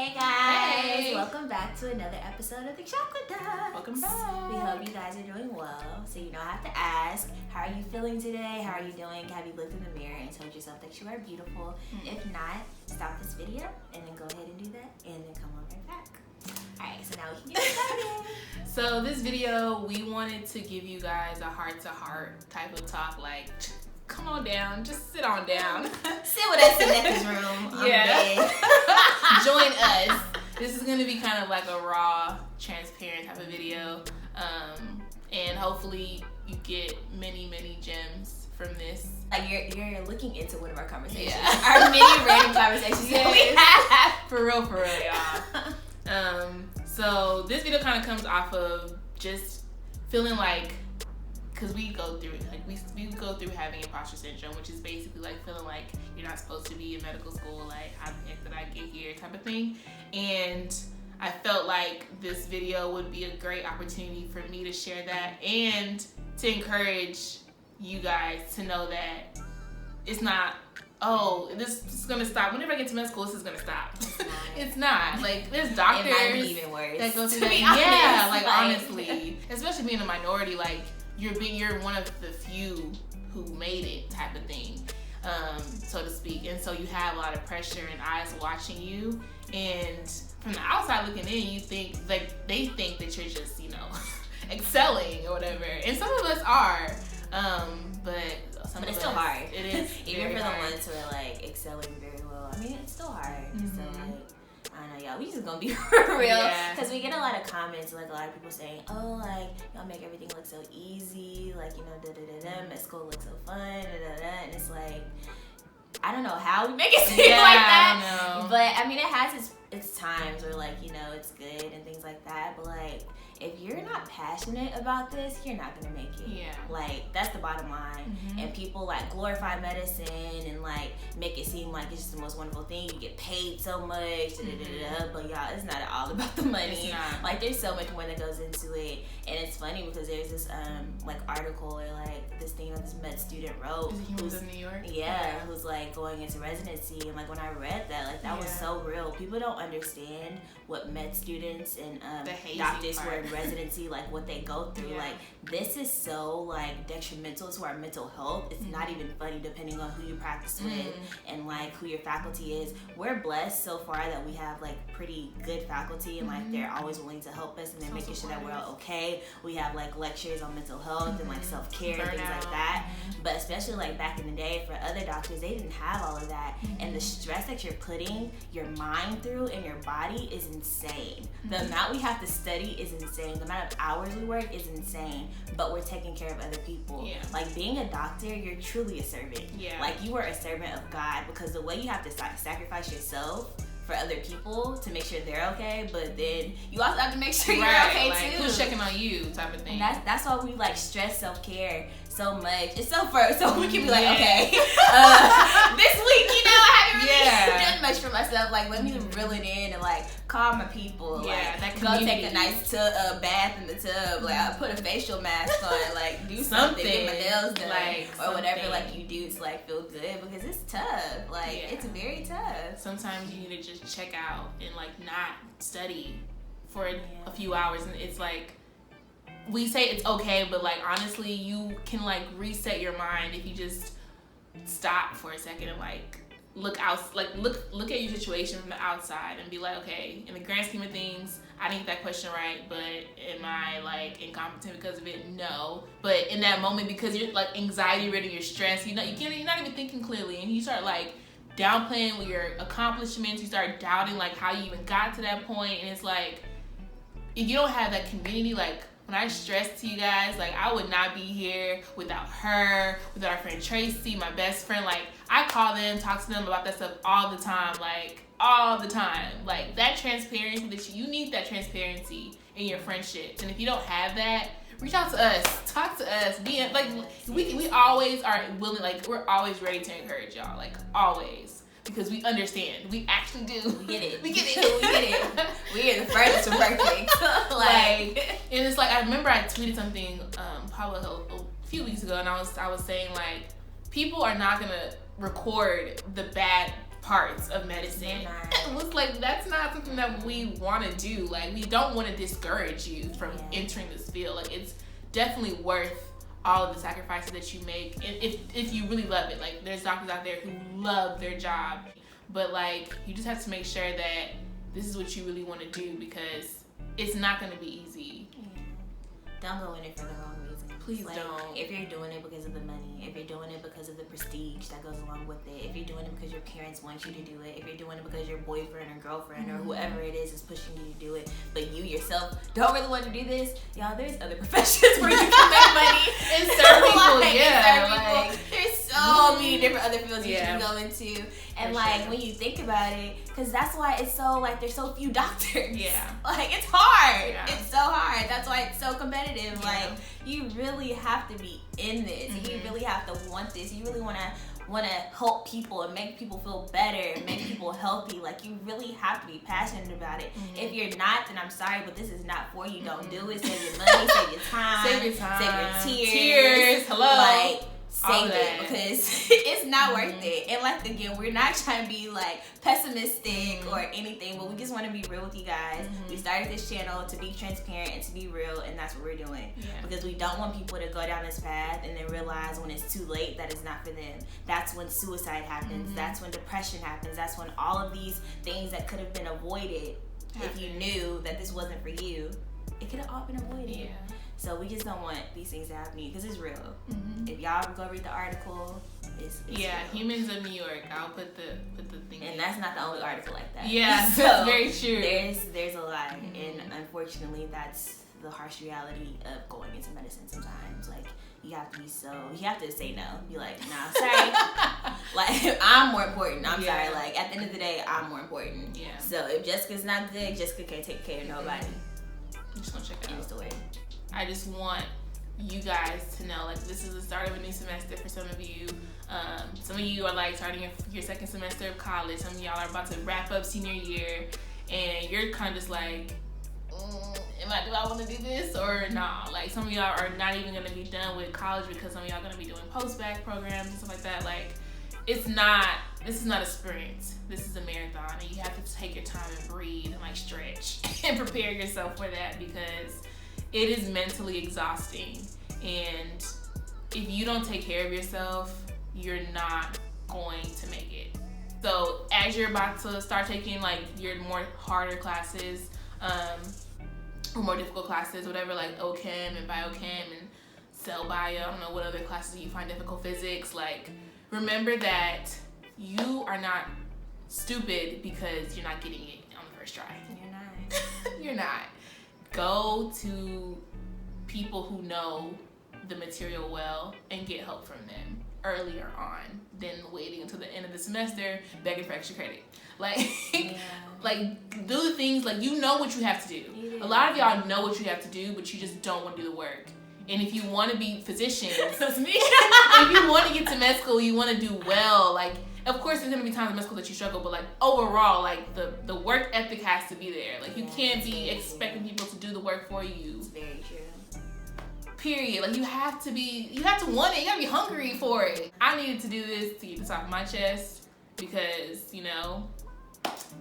Hey guys, Hey. welcome back to another episode of the Chocolate Dust. Welcome back. We hope you guys are doing well. So I have to ask, how are you feeling today? How are you doing? Have you looked in the mirror and told yourself that you are beautiful? If not, stop this video and then go ahead and do that and then come on right back. Alright, so now we can get started. So this video, we wanted to give you guys a heart-to-heart type of talk, like, come on down, just sit on down. Sit with us in Necky's room. Yeah. Join us. This is gonna be kind of like a raw, transparent type of video. And hopefully you get many gems from this. Like you're looking into one of our conversations. Yeah. Our many random conversations that we have. For real, y'all. So this video kind of comes off of just feeling like, because we go through we go through having imposter syndrome, which is basically like feeling like you're not supposed to be in medical school, like how the heck did I get here type of thing. And I felt like this video would be a great opportunity for me to share that and to encourage you guys to know that it's not, oh, this is gonna stop. Whenever I get to med school, this is gonna stop. It's not. Like, there's doctors it might be even worse, that go through to that. be Yeah, honest. like honestly, especially being a minority, like you're one of the few who made it type of thing, so to speak. And so you have a lot of pressure and eyes watching you. And from the outside looking in, you think like they think that you're just, excelling or whatever. And some of us are, but it's still hard. It is even for hard. the ones who are like excelling very well. I mean, it's still hard. So like, I don't know, y'all. We just gonna be real, because we get a lot of comments, like a lot of people saying, "Oh, like y'all make everything look so easy, like med school looks so fun, and it's like, I don't know how we make it seem like that, I know. but I mean, it has its times where like it's good and things like that, but like, if you're not passionate about this, you're not gonna make it. Yeah. Like, that's the bottom line. And people like glorify medicine and like make it seem like it's just the most wonderful thing. You get paid so much, but y'all, it's not all about the money. It's not. Like, there's so much more that goes into it. And it's funny because there's this like article or like this thing that this med student wrote. He was in New York. Yeah, who's like going into residency, and like when I read that, like that was so real. People don't understand what med students and doctors who are in residency, like what they go through. Yeah. Like, this is so like detrimental to our mental health. It's not even funny, depending on who you practice with and like who your faculty is. We're blessed so far that we have like pretty good faculty, and like they're always willing to help us, and they're making sure that we're all okay. We have like lectures on mental health and like self-care and things like that. But especially like back in the day, for other doctors, they didn't have all of that. And the stress that you're putting your mind through and your body is insane. The amount we have to study is insane. The amount of hours we work is insane. But we're taking care of other people. Yeah. Like, being a doctor, you're truly a servant. Yeah. Like, you are a servant of God, because the way you have to sacrifice yourself for other people to make sure they're okay, but then you also have to make sure you're okay like, too. Who's checking on you, type of thing. And that's why we like stress self-care so much. It's so we can be like, okay, this week, I haven't really done much for myself. Like, let me reel it in and like call my people. Yeah, like, that go community. take a nice bath in the tub. Like, I put a facial mask on. Like, do something, get my nails done, like, or whatever like you do to like feel good, because it's tough. Like, it's very tough. Sometimes you need to just check out and like not study for a few hours, and it's like, we say it's okay, but like honestly, you can like reset your mind if you just stop for a second and like look at your situation from the outside and be like, okay, in the grand scheme of things, I didn't get that question right, but am I like incompetent because of it? No. But in that moment, because you're like anxiety ridden, you're stressed, you're not even thinking clearly, and you start like downplaying with your accomplishments, you start doubting like how you even got to that point. And it's like, if you don't have that community, like when I stress to you guys, like I would not be here without her, without our friend Tracy, my best friend. Like, I call them, talk to them about that stuff all the time, like all the time. Like, that transparency, that you need that transparency in your friendships. And if you don't have that, reach out to us, talk to us. Be like, we always are willing, like we're always ready to encourage y'all, like always. Because we understand. We actually do. We get it. We get it. We get it. We are the furthest from perfect. And it's like, I remember I tweeted something probably a few weeks ago, and I was saying like, people are not gonna record the bad parts of medicine. It was like, that's not something that we want to do. Like, we don't want to discourage you from entering this field. Like, it's definitely worth all of the sacrifices that you make, if you really love it. Like, there's doctors out there who love their job, but like, you just have to make sure that this is what you really want to do, because it's not going to be easy. Don't go in it for the wrong reason. Please like, don't. If you're doing it because of the money, if you're doing it because of the prestige that goes along with it, if you're doing it because your parents want you to do it, if you're doing it because your boyfriend or girlfriend or whoever it is pushing you to do it, but you yourself don't really want to do this, y'all, there's other professions where you can make money and serve people. There's so many different other fields you can go into. And for like, sure. when you think about it, because that's why it's so, like, there's so few doctors. Yeah. Like, it's hard. Yeah. It's so hard. That's why it's so competitive. Yeah. Like, you really have to be in this. You really have to want this. You really want to help people and make people feel better and make people healthy. Like, you really have to be passionate about it. If you're not, then I'm sorry, but this is not for you. Don't do it. Save your money, save your time, save your time, save your tears. Hello. Like, save it, because it's not worth it. And like, again, we're not trying to be like pessimistic or anything, but we just want to be real with you guys. We started this channel to be transparent and to be real, and that's what we're doing. Because we don't want people to go down this path and then realize when it's too late that it's not for them. That's when suicide happens. That's when depression happens. That's when all of these things that could have been avoided if you knew that this wasn't for you, it could have all been avoided. So we just don't want these things to happen to you, because it's real. If y'all go read the article, it's real. Humans of New York. I'll put the thing. And that's not the only article like that. Yeah, so that's very true. There's a lot, and unfortunately, that's the harsh reality of going into medicine. Sometimes, like, you have to say no. Be like, nah, sorry. Like, I'm more important. I'm sorry. Like, at the end of the day, I'm more important. So if Jessica's not good, Jessica can't take care of nobody. I'm just gonna check it out. End story. I just want you guys to know, like, this is the start of a new semester for some of you. Some of you are like starting your second semester of college. Some of y'all are about to wrap up senior year, and you're kind of just like, do I want to do this or nah? Like, some of y'all are not even gonna be done with college because some of y'all are gonna be doing post-bac programs and stuff like that. Like, this is not a sprint. This is a marathon, and you have to take your time and breathe and like stretch and prepare yourself for that, because it is mentally exhausting. And if you don't take care of yourself, you're not going to make it. So as you're about to start taking like your more harder classes, or more difficult classes, whatever, like OChem and biochem and cell bio, I don't know what other classes you find difficult, physics, like, remember that you are not stupid because you're not getting it on the first try. You're not. You're not. Go to people who know the material well and get help from them earlier on than waiting until the end of the semester begging for extra credit. Like, like, do the things, like, you know what you have to do. A lot of y'all know what you have to do, but you just don't want to do the work. And if you want to be physicians, That's me. if you want to get to med school, you want to do well, like, of course there's going to be times in med school that you struggle, but like, overall, like, the work ethic has to be there. Like, you can't be expecting people to do the work for you. It's very true. Period. Like, you have to want it. You gotta be hungry for it. I needed to do this to get this off my chest, because, you know,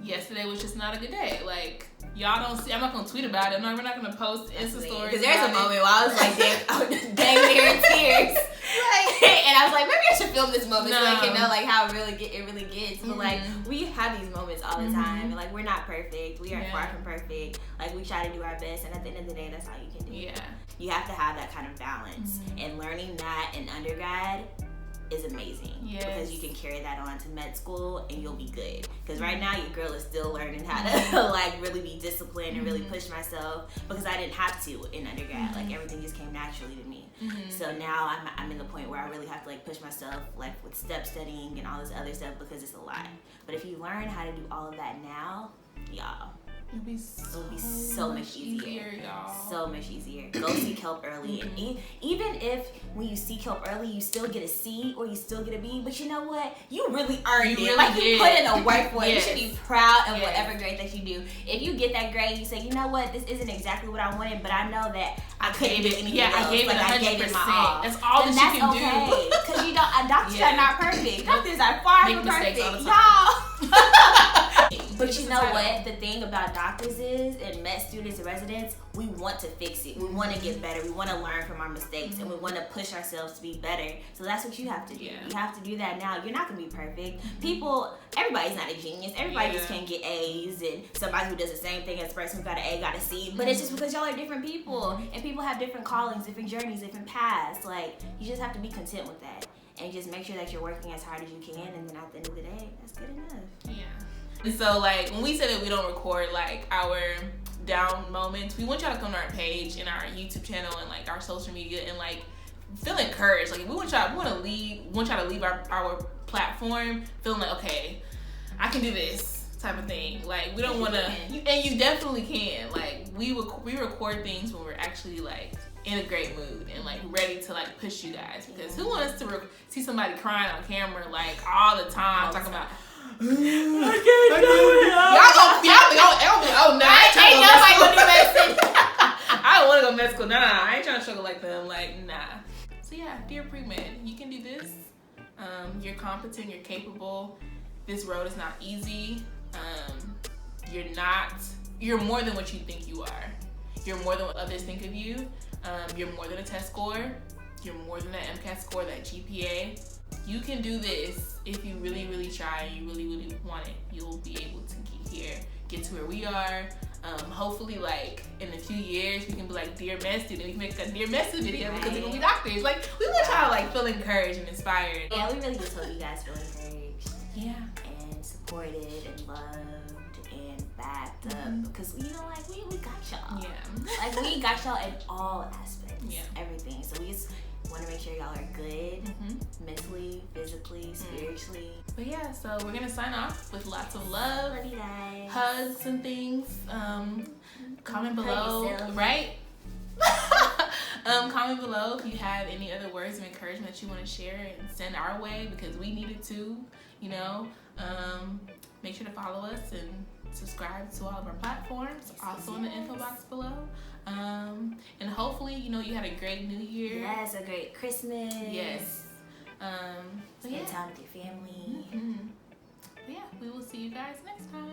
yesterday was just not a good day. Like, y'all don't see, I'm not gonna tweet about it. We're not gonna post Insta stories. Because there's a moment where I was like, dang near in tears. And I was like, maybe I should film this moment so I can know like how it really gets. But like, we have these moments all the time. And like, we're not perfect. We are far from perfect. Like, we try to do our best, and at the end of the day, that's all you can do. You have to have that kind of balance. And learning that in undergrad is amazing, because you can carry that on to med school and you'll be good. Because right now your girl is still learning how to like really be disciplined and really push myself, because I didn't have to in undergrad. Like, everything just came naturally to me. So now I'm in the point where I really have to like push myself, like with step studying and all this other stuff, because it's a lot. But if you learn how to do all of that now, y'all, it'll be so much easier, y'all. So much easier. Go seek help early. And even if when you seek help early, you still get a C or you still get a B, but you know what? You really earned it. Like, you put in the work for it. You should be proud of whatever grade that you do. If you get that grade, you say, you know what? This isn't exactly what I wanted, but I know that I couldn't do anything else. I gave it 100%. That's all that you can do. Because you don't. Doctors are not perfect. Doctors are far from perfect. Y'all. But you know what? The thing about doctors is, and med students and residents, we want to fix it. We want to get better. We want to learn from our mistakes, and we want to push ourselves to be better. So that's what you have to do. Yeah. You have to do that now. You're not going to be perfect. Everybody's not a genius. Everybody just can't get A's, and somebody who does the same thing as the person who got an A got a C. But it's just because y'all are different people, and people have different callings, different journeys, different paths. Like, you just have to be content with that. And just make sure that you're working as hard as you can, and then at the end of the day, that's good enough. Yeah. And so, like, when we say that we don't record, like, our down moments, we want y'all to come to our page and our YouTube channel and, like, our social media and, like, feel encouraged. Like, we want y'all to leave our platform feeling like, okay, I can do this type of thing. Like, we don't want to, and you definitely can. Like, we record things when we're actually, like, in a great mood and like ready to like push you guys, because who wants to see somebody crying on camera like all the time talking about I can't do it. Y'all no, ain't nobody gonna do that. I don't want to go med school. Nah, I ain't trying to struggle like them. Like, nah. So yeah, dear Premed, you can do this. You're competent. You're capable. This road is not easy. You're more than what you think you are. You're more than what others think of you. You're more than a test score. You're more than that MCAT score, that GPA. You can do this if you really, really try and you really, really want it. You'll be able to get to where we are. Hopefully, like, in a few years, we can be like, Dear Med Student. We can make a Dear Med Student video because we're going to be doctors. Like, we want y'all to, like, feel encouraged and inspired. Yeah, we really just hope you guys feel encouraged. Yeah. And supported and loved and backed up. Because, you know, like, we got y'all. Yeah. Like, we got y'all in all aspects. Yeah. Everything. So we just want to make sure y'all are good, mentally, physically, spiritually. But yeah, so we're gonna sign off with lots of love, you guys, hugs and things. Comment below, right? Comment below if you have any other words of encouragement that you want to share and send our way, because we need it too. You know, make sure to follow us and subscribe to all of our platforms, also in the info box below. And hopefully, you know, you had a great New Year. Yes, a great Christmas. Yes. Spend time with your family. Yeah, we will see you guys next time.